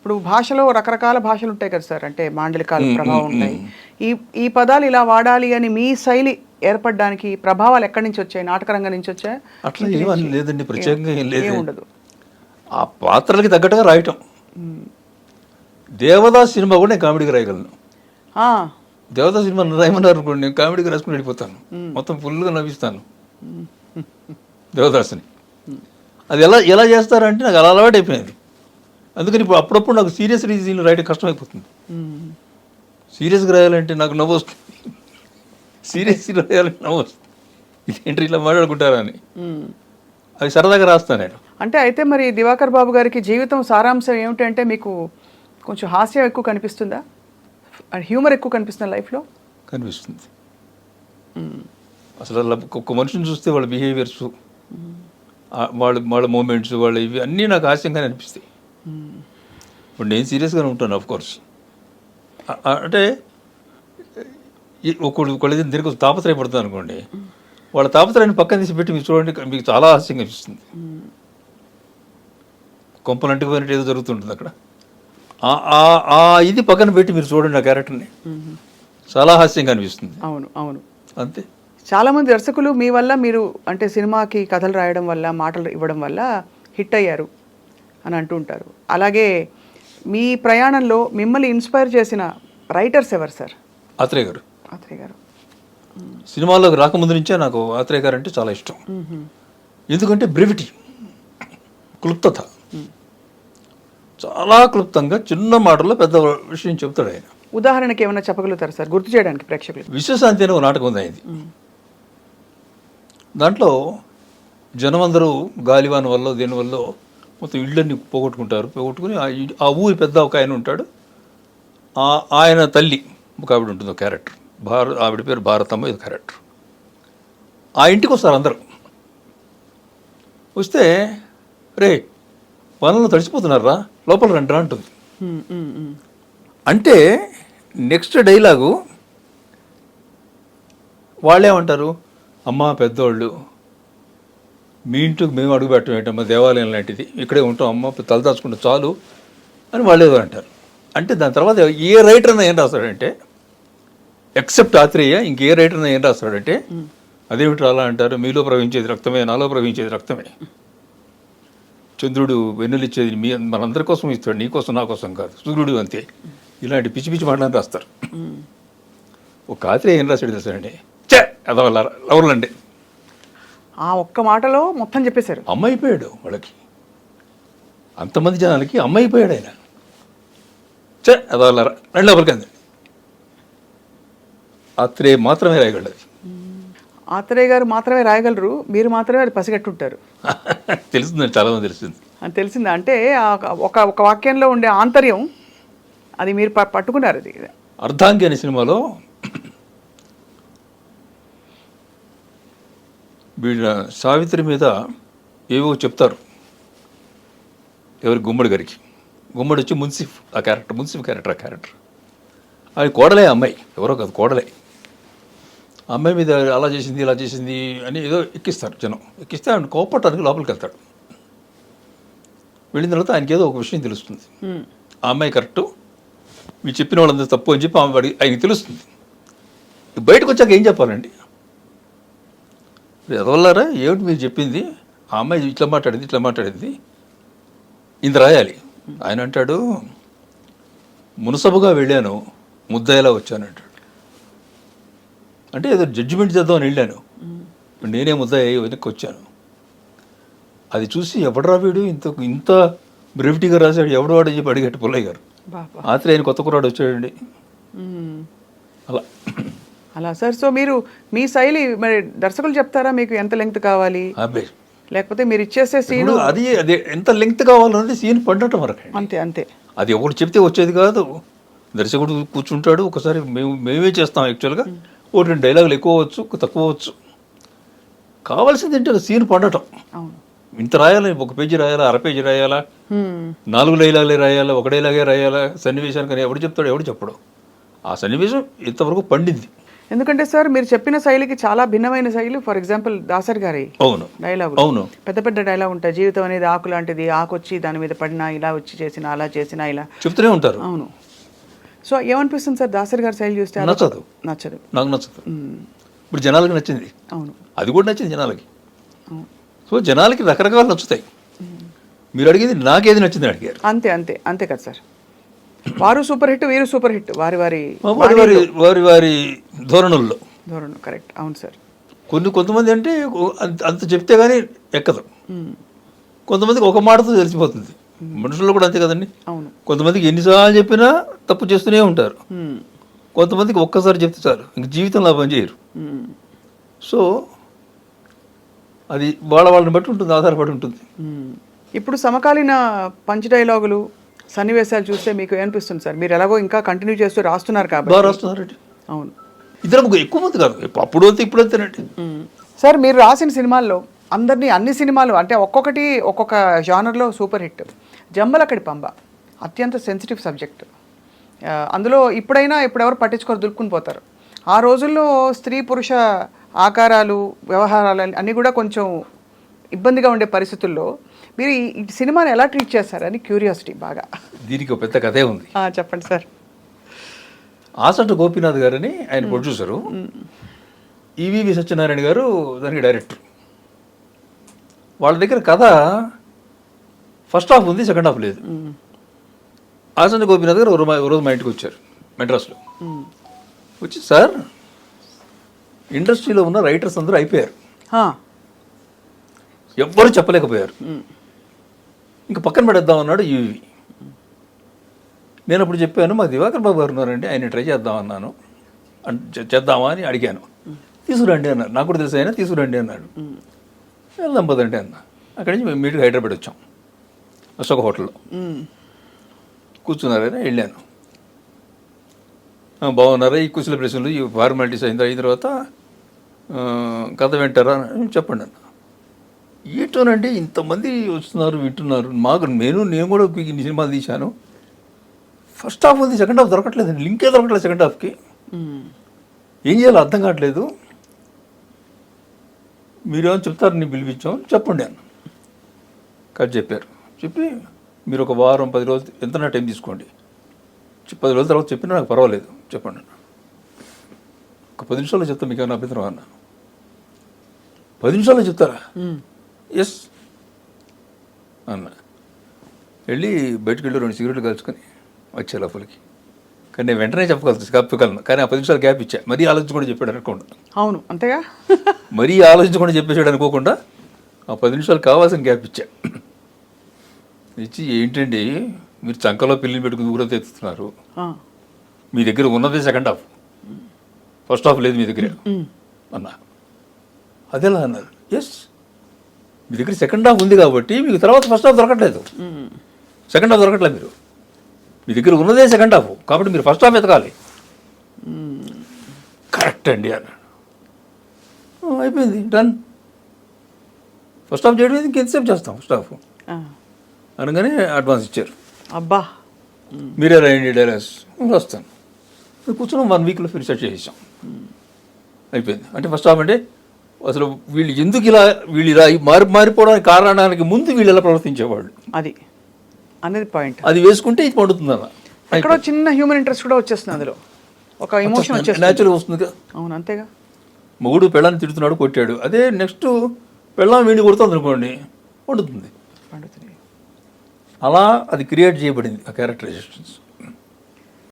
ఇప్పుడు భాషలో రకరకాల భాషలు ఉంటాయి కదా సార్, అంటే మాండలికాల ప్రభావం ఉంటాయి. ఈ పదాలు ఇలా వాడాలి అని మీ శైలి ఏర్పడడానికి ప్రభావాలు ఎక్కడి నుంచి వచ్చాయి? నాటకరంగం నుంచి వచ్చాయి? అట్లా ఏమని లేదండి, ప్రత్యేకంగా ఏం లేదు. ఉండదు, ఆ పాత్రలకి తగ్గట్టుగా రాయటం. దేవదాస్ సినిమా కూడా నేను కామెడీగా రాయగలను. దేవదాస్ సినిమా రాయమన్నారు అనుకోండి, నేను కామెడీగా రాసుకుని వెళ్ళిపోతాను, మొత్తం ఫుల్గా నవ్విస్తాను దేవదాస్ని. అది ఎలా చేస్తారంటే నాకు అలా అలవాటు అయిపోయింది. అందుకని ఇప్పుడు అప్పుడప్పుడు నాకు సీరియస్ రీజన్ రాయడం కష్టమైపోతుంది. సీరియస్గా రాయాలంటే నాకు నవ్వు వస్తుంది, సీరియస్ రాయాలంటే నవ్వు వస్తుంది. ఇదేంటి ఇలా మాట్లాడుకుంటారా అని అది సరదాగా రాస్తాను నేను. అంటే అయితే మరి దివాకర్ బాబు గారికి జీవితం సారాంశం ఏమిటంటే మీకు కొంచెం హాస్యం ఎక్కువ కనిపిస్తుందా, హ్యూమర్ ఎక్కువ కనిపిస్తుందా లైఫ్లో? కనిపిస్తుంది. అసలు ఒక్క మనిషిని చూస్తే వాళ్ళ బిహేవియర్స్, వాళ్ళ మూమెంట్స్, వాళ్ళ ఇవి అన్నీ నాకు హాస్యంగానే అనిపిస్తాయి. ఇప్పుడు నేను సీరియస్గానే ఉంటాను ఆఫ్ కోర్స్. అంటే ఒకళ్ళు దీనికి తాపత్రయపడుతుంది అనుకోండి, వాళ్ళ తాపత్రయాన్ని పక్కన తీసి పెట్టి మీరు చూడండి, మీకు చాలా హాస్యంగా అనిపిస్తుంది. కొంపలంటికి పోయినట్టు ఏదో జరుగుతుంటుంది అక్కడ. ఇది పక్కన పెట్టి మీరు చూడండి ఆ క్యారెక్టర్ని, చాలా హాస్యంగా అనిపిస్తుంది. అవును అవును, అంతే. చాలామంది దర్శకులు మీ వల్ల, మీరు అంటే సినిమాకి కథలు రాయడం వల్ల, మాటలు ఇవ్వడం వల్ల హిట్ అయ్యారు అని అంటూ ఉంటారు. అలాగే మీ ప్రయాణంలో మిమ్మల్ని ఇన్స్పైర్ చేసిన రైటర్స్ ఎవరు సార్? ఆత్రేయ గారు. ఆత్రేయ గారు సినిమాల్లోకి రాకముందు నుంచే నాకు ఆత్రేయ గారు అంటే చాలా ఇష్టం. ఎందుకంటే బ్రెవిటీ, క్లుప్తత, చాలా క్లుప్తంగా చిన్న మాటల్లో పెద్ద విషయం చెప్తాడు ఆయన. ఉదాహరణకి ఏమైనా చెప్పగలుగుతారు సార్, గుర్తు చేయడానికి ప్రేక్షకులు? విశ్వశాంతి అనే ఒక నాటకం ఉంది ఆయనది. దాంట్లో జనం అందరూ గాలివాన వల్ల దేనివల్ల మొత్తం ఇళ్ళన్నీ పోగొట్టుకుని ఆ ఊరి పెద్ద ఒక ఆయన ఉంటాడు. ఆయన తల్లి ఒక ఆవిడ ఉంటుంది, ఒక క్యారెక్టర్, ఆవిడ పేరు భారతమ్మ, ఇది క్యారెక్టర్. ఆ ఇంటికి వస్తారు అందరూ. వస్తే రే వనంలో తడిసిపోతున్నారా, లోపల రండి అంటుంది. అంటే నెక్స్ట్ డైలాగు వాళ్ళేమంటారు, అమ్మ పెద్దోళ్ళు మీ ఇంటికి మేము అడుగు పెట్టడం ఏంటమ్మా, దేవాలయం లాంటిది, ఇక్కడే ఉంటాం అమ్మ, తలదాచుకుంటే చాలు అని వాళ్ళు ఏదో అంటారు. అంటే దాని తర్వాత ఏ రైటర్ అయినా ఏం రాస్తాడంటే, ఎక్సెప్ట్ ఆత్రేయ ఇంకే రైటర్ అయినా ఏం రాస్తాడంటే, అదేమిటి అలా అంటారు, మీలో ప్రవహించేది రక్తమే, నాలో ప్రవహించేది రక్తమే, చంద్రుడు వెన్నులిచ్చేది మనందరి కోసం ఇస్తాడు, నీ కోసం నా కోసం కాదు, సూర్యుడు అంతే, ఇలాంటి పిచ్చి పిచ్చి మాటలని రాస్తారు. ఒక ఆత్రేయ ఏం రాశాడు తెలుసాడండి, అదవల్ల ఎవరులండి, ఆ ఒక్క మాటలో మొత్తం చెప్పేశారు. అమ్మ అయిపోయాడు వాళ్ళకి, అంతమంది జనాలకి అమ్మ అయిపోయాడు ఆయన. అదవల్ల రెండు లోపలికి అంది. ఆత్రేయ మాత్రమే రాయగలరు. ఆత్రేయ గారు మాత్రమే రాయగలరు, మీరు మాత్రమే అది పసిగట్టుంటారు. తెలుస్తుందండి, చాలా మంది తెలిసింది. అని తెలిసిందా? అంటే ఒక వాక్యంలో ఉండే ఆంతర్యం అది మీరు పట్టుకున్నారు. అది అర్ధాంగి అనే సినిమాలో వీళ్ళ సావిత్రి మీద ఏవో చెప్తారు, ఎవరి గుమ్మడి గారికి. గుమ్మడి వచ్చి మున్సిఫ్, ఆ క్యారెక్టర్ మున్సిఫ్ క్యారెక్టర్. ఆ క్యారెక్టర్ అది కోడలే, అమ్మాయి ఎవరో కాదు, కోడలే. అమ్మాయి మీద అలా చేసింది ఇలా చేసింది అని ఏదో ఎక్కిస్తారు జనం. ఎక్కిస్తే ఆయన కోపడటానికి లోపలికి వెళ్తాడు. వెళ్ళిన తర్వాత ఆయనకి ఏదో ఒక విషయం తెలుస్తుంది, ఆ అమ్మాయి కరెక్టు, మీరు చెప్పిన వాళ్ళందరూ తప్పు అని చెప్పి ఆయనకి తెలుస్తుంది. బయటకు వచ్చాక ఏం చెప్పాలండి, ఎదవల్లారా ఏమిటి మీరు చెప్పింది, ఆ అమ్మాయి ఇట్లా మాట్లాడింది ఇంత రాయాలి. ఆయన అంటాడు, మునసబుగా వెళ్ళాను, ముద్దాయిలా వచ్చాను అంటాడు. అంటే ఏదో జడ్జిమెంట్ చేద్దామని వెళ్ళాను, నేనే ముద్దాయి వెనక్కి వచ్చాను. అది చూసి ఎవడరా వీడు ఇంత బ్రెవిటీగా రాశాడు, ఎవడు వాడు చెప్పి అడిగట్టు పుల్లయ్య గారు. ఆత్రేయ కొత్త కుర్రాడు వచ్చాడండి. అలా సార్. సో మీరు మీ శైలి మరి దర్శకులు చెప్తారా మీకు ఎంత లెంగ్త్ కావాలి, లేకపోతే మీరు ఇచ్చేసే సీన్ అదే ఎంత లెంగ్త్ కావాలన్నది సీన్ పడటం వరకు అంతే అంతే. అది ఒకటి చెప్తే వచ్చేది కాదు. దర్శకుడు కూర్చుంటాడు, ఒకసారి మేమే చేస్తాం యాక్చువల్గా, ఒకటి రెండు డైలాగులు ఎక్కువ అవచ్చు, తక్కువ అవచ్చు, కావాల్సింది ఏంటంటే సీన్ పడటం. ఇంత రాయాలి, ఒక పేజీ రాయాలా, అర పేజీ రాయాలా, 4 డైలాగులే రాయాలా, ఒక డైలాగే రాయాలా, సన్నివేశానికి ఎవడు చెప్తాడు, ఎవడు చెప్పడు. ఆ సన్నివేశం ఇంతవరకు పండింది. ఎందుకంటే సార్ మీరు చెప్పిన శైలికి చాలా భిన్నమైన శైలి. ఫర్ ఎగ్జాంపుల్ దాసరి గారి అవును డైలాగ్, అవును పెద్ద పెద్ద డైలాగ్ ఉంటాయి. జీవితం అనేది ఆకు లాంటిది, ఆకు వచ్చి దాని మీద పడినా, ఇలా వచ్చి చేసినా, అలా చేసినా, ఇలా చెప్తూనే ఉంటారు. అవును. సో ఏమనిపిస్తుంది సార్ దాసరి గారి శైలి చూస్తే? నచ్చదు, నచ్చదు, నాకు నచ్చదు. ఇప్పుడు జనాలకి నచ్చింది, అవును, అది కూడా నచ్చింది జనాలకి. అవును. సో జనాలకి రకరకాలు నచ్చుతాయి. మీరు అడిగేది నాకేది నచ్చింది అడిగారు. అంతే అంతే అంతే కదా సార్. వారు సూపర్ హిట్, వీరు సూపర్ హిట్, వారి వారి వారి వారి ధోరణుల్లో. ధోరణి కరెక్ట్. అవును సార్. కొంతమంది అంటే అంత చెప్తే కానీ ఎక్కదు, కొంతమందికి ఒక మాటతో తెలిసిపోతుంది. మనుషుల్లో కూడా అంతే కదండి. అవును. కొంతమందికి ఎన్నిసార్లు చెప్పినా తప్పు చేస్తూనే ఉంటారు, కొంతమందికి ఒక్కసారి చెప్తే చాలు, ఇంక జీవితంలో పని చేయరు. సో అది వాళ్ళని బట్టి ఉంటుంది, ఆధారపడి ఉంటుంది. ఇప్పుడు సమకాలీన పంచ్ డైలాగులు, సన్నివేశాలు చూస్తే మీకు ఏమనిపిస్తుంది సార్? మీరు ఎలాగో ఇంకా కంటిన్యూ చేస్తూ రాస్తున్నారు కాబట్టి. బాగా రాస్తున్నారండి. అవును. ఇద్దరు ఎక్కువ మంది కాదు, అప్పుడు వస్తే ఇప్పుడు వస్తేనండి. సార్ మీరు రాసిన సినిమాల్లో అన్ని సినిమాలు అంటే ఒక్కొక్కటి ఒక్కొక్క జానర్లో సూపర్ హిట్. జంబలకడి పంబ అత్యంత సెన్సిటివ్ సబ్జెక్ట్. అందులో ఇప్పుడెవరు పట్టించుకోరు, దులుపుకుని పోతారు. ఆ రోజుల్లో స్త్రీ పురుష ఆకారాలు, వ్యవహారాలు అన్నీ కూడా కొంచెం ఇబ్బందిగా ఉండే పరిస్థితుల్లో మీరు ఈ సినిమాని ఎలా ట్రీట్ చేస్తారని క్యూరియాసిటీ బాగా. దీనికి ఒక పెద్ద కథే ఉంది. చెప్పండి సార్. ఆసంట గోపీనాథ్ గారని ఆయన ప్రొడ్యూసరు, ఈవీవి సత్యనారాయణ గారు దానికి డైరెక్టర్. వాళ్ళ దగ్గర కథ ఫస్ట్ హాఫ్ ఉంది, సెకండ్ హాఫ్ లేదు. ఆసంట గోపీనాథ్ గారు ఒక రోజు మా ఇంటికి వచ్చారు మెడ్రాస్లో. వచ్చి సార్ ఇండస్ట్రీలో ఉన్న రైటర్స్ అందరూ అయిపోయారు, ఎవ్వరూ చెప్పలేకపోయారు, ఇంకా పక్కన పడేద్దాం అన్నాడు ఈవీవి. నేను అప్పుడు చెప్పాను, మా దివాకర్ బాబు గారు ఉన్నారండి, ఆయన ట్రై చేద్దామన్నాను, చేద్దామా అని అడిగాను. తీసుకురండి అన్నారు. నాకు కూడా తెలుసు, ఆయన తీసుకురండి అన్నాడు. వెళ్దాం పదండి అన్న. అక్కడి నుంచి మేము మీటింగ్ హైదరాబాద్ వచ్చాం, అశోక హోటల్లో కూర్చున్నారైనా. వెళ్ళాను, బాగున్నారా, ఈ కుశల ప్రశ్నలు, ఈ ఫార్మాలిటీస్ అయిన తర్వాత కథ వింటారా చెప్పండి అన్న. ఏంటోనండి ఇంతమంది వస్తున్నారు, వింటున్నారు, నేను కూడా ఇన్ని సినిమాలు తీశాను, ఫస్ట్ హాఫ్ ఉంది, సెకండ్ హాఫ్ దొరకట్లేదండి, లింకే దొరకట్లేదు సెకండ్ హాఫ్కి, ఏం చేయాలో అర్థం కావట్లేదు, మీరేమో చెప్తారు, నేను పిలిపించాం, చెప్పండి అన్న. కథ చెప్పారు. చెప్పి మీరు ఒక వారం 10 రోజులు ఎంత టైం తీసుకోండి, 10 రోజుల తర్వాత చెప్పినా నాకు పర్వాలేదు, చెప్పండి అన్న. ఒక 10 నిమిషాల్లో చెప్తా, మీకు ఏమైనా అభ్యంతరం అన్న? 10 నిమిషాల్లో చెప్తారా? ఎస్ అన్న. వెళ్ళి బయటకు వెళ్ళి 2 సిగరెట్లు కలుసుకొని వచ్చే లోపలికి. కానీ నేను వెంటనే చెప్పగలను, కానీ ఆ 10 నిమిషాలు గ్యాప్ ఇచ్చా. మరీ ఆలోచించకుండా చెప్పాడు అనుకోండి. అవును, అంతేగా. మరీ ఆలోచించకుండా చెప్పేసాడు అనుకోకుండా ఆ 10 నిమిషాలు కావాల్సిన గ్యాప్ ఇచ్చా. ఇచ్చి, ఏంటండి మీరు చంకలో పిల్లిని పెట్టుకుని ఊరంతా ఎత్తుతున్నారు, మీ దగ్గర ఉన్నదే సెకండ్ హాఫ్, ఫస్ట్ హాఫ్ లేదు మీ దగ్గర అన్నా. అదేలా అన్నారు. ఎస్, మీ దగ్గర సెకండ్ హాఫ్ ఉంది కాబట్టి మీకు తర్వాత ఫస్ట్ హాఫ్ దొరకట్లేదు, సెకండ్ హాఫ్ దొరకట్లేదు, మీరు మీ దగ్గర ఉన్నదే సెకండ్ హాఫ్ కాబట్టి మీరు ఫస్ట్ హాఫ్ ఎతకాలి. కరెక్ట్ అండి అన్నాడు. అయిపోయింది, డన్. ఫస్ట్ హాఫ్ చేయడం ఇంకెంతసేపు చేస్తాం, ఫస్ట్ హాఫ్ అనగానే అడ్వాన్స్ ఇచ్చారు. అబ్బా, మీరే రాయండి డైలాగ్స్, వస్తాను. కూర్చొని 1 వీక్లో రీసెర్చ్ చేసాం, అయిపోయింది. అంటే ఫస్ట్ హాఫ్ అంటే అసలు వీళ్ళు ఇలా మారిపోవడానికి కారణానికి ముందు వీళ్ళు ఎలా ప్రవర్తించేవాళ్ళు, అది అనేది పాయింట్. అది వేసుకుంటే ఇది పండుతుంది అన్న. ఎక్కడో చిన్న హ్యూమన్ ఇంట్రెస్ట్ కూడా వచ్చేస్తుంది అందులో, ఒక ఎమోషన్ వచ్చేస్తుంది, న్యాచురల్గా వస్తుంది. అవును, అంతేగా. మొగుడు పెళ్ళాన్ని తిడుతున్నాడు, కొట్టాడు, అదే నెక్స్ట్ పెళ్ళాం వీడిని కొడుతుంది అనుకోండి, పండుతుంది. అలా అది క్రియేట్ చేయబడింది ఆ క్యారెక్టరైజేషన్స్.